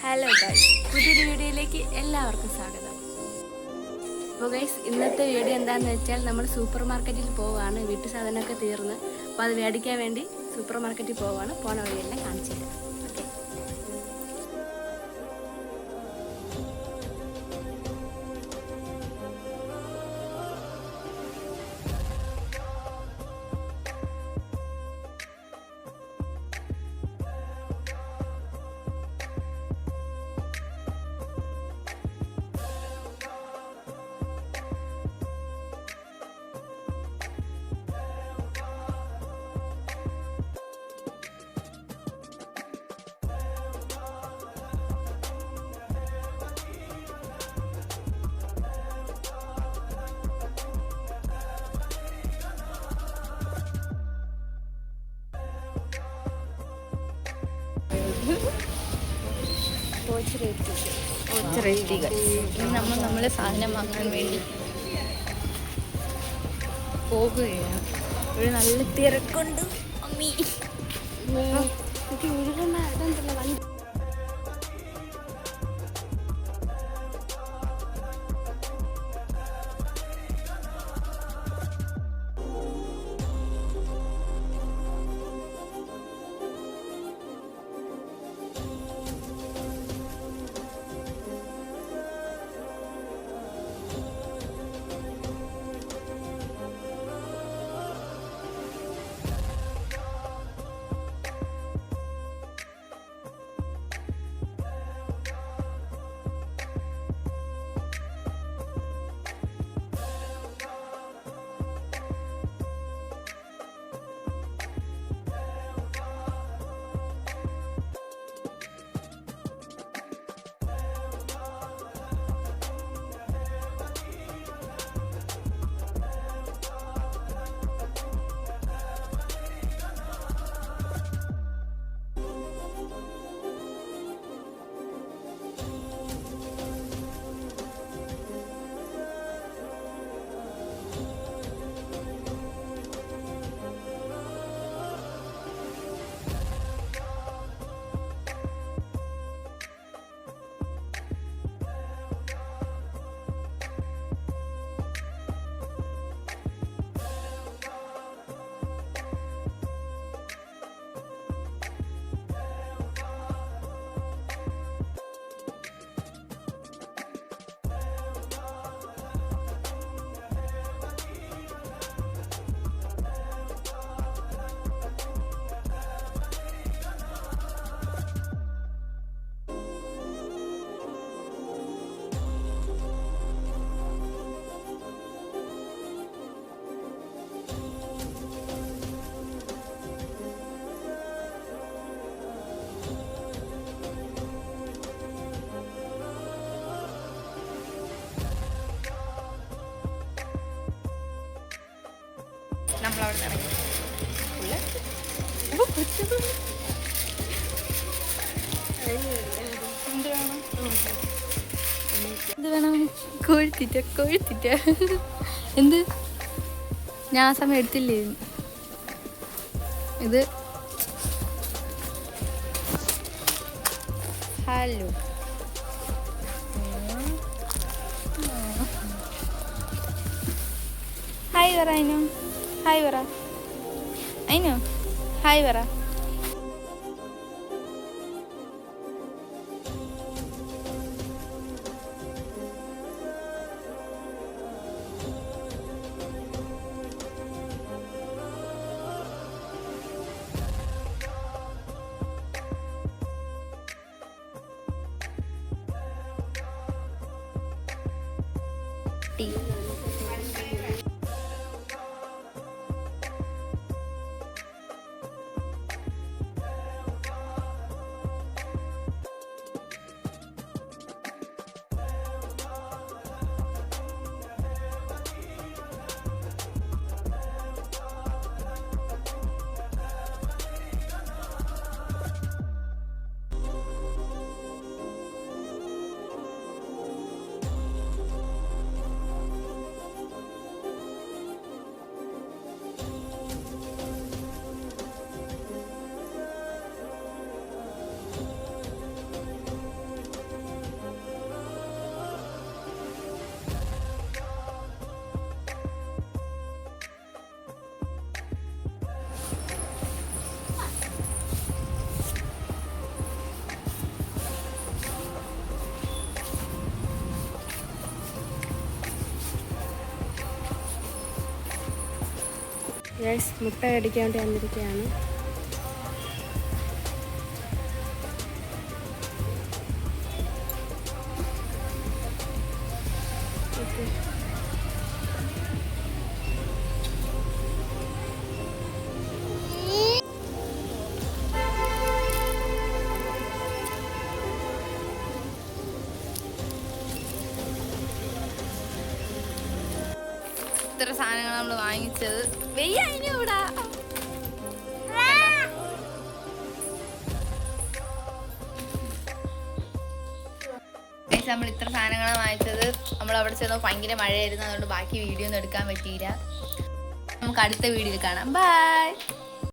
Hello guys, പുതിയൊരു വീഡിയോയിലേക്ക് എല്ലാവർക്കും സ്വാഗതം. അപ്പോൾ ഗൈസ്, ഇന്നത്തെ വീഡിയോ എന്താണെന്ന് വെച്ചാൽ നമ്മൾ സൂപ്പർ മാർക്കറ്റിൽ പോവുകയാണ്. വീട്ടു സാധനമൊക്കെ തീർന്ന്, അപ്പോൾ അത് മേടിക്കാൻ വേണ്ടി സൂപ്പർ മാർക്കറ്റിൽ പോവുകയാണ്. പോണ വഴിയെല്ലാം കാണിച്ചു തരാം. ഓക്കെ. നമ്മളെ സാധനം വാങ്ങാൻ വേണ്ടി പോകുകയാണ്. ഒരു നല്ല തിരക്കുണ്ട്. അമ്മി നമ്മളവിടെ ഇറങ്ങി. എന്ത് വേണം? കോഴിത്തിറ്റ എന്ത്? ഞാൻ ആ സമയം എടുത്തില്ലേ ഇത്. ഹലോ, ഹായ് പറ അതിനു. ഹായ് പറ അതിനു. ഹായ് പറ. ടീ ഗൈസ് മുട്ട മേടിക്കാൻ വേണ്ടി വന്നിരിക്കുകയാണ്. ഇത്ര സാധനങ്ങൾ നമ്മൾ വാങ്ങിച്ചത് വെയ്യ ഇനി ഇവിടെ നമ്മൾ ഇത്ര സാധനങ്ങളാണ് വാങ്ങിച്ചത്. നമ്മൾ അവിടെ ചെന്നപ്പോൾ ഭയങ്കര മഴയായിരുന്നു, അതുകൊണ്ട് ബാക്കി വീഡിയോ ഒന്നും എടുക്കാൻ പറ്റിയില്ല. നമുക്ക് അടുത്ത വീഡിയോയിൽ കാണാം. ബൈ.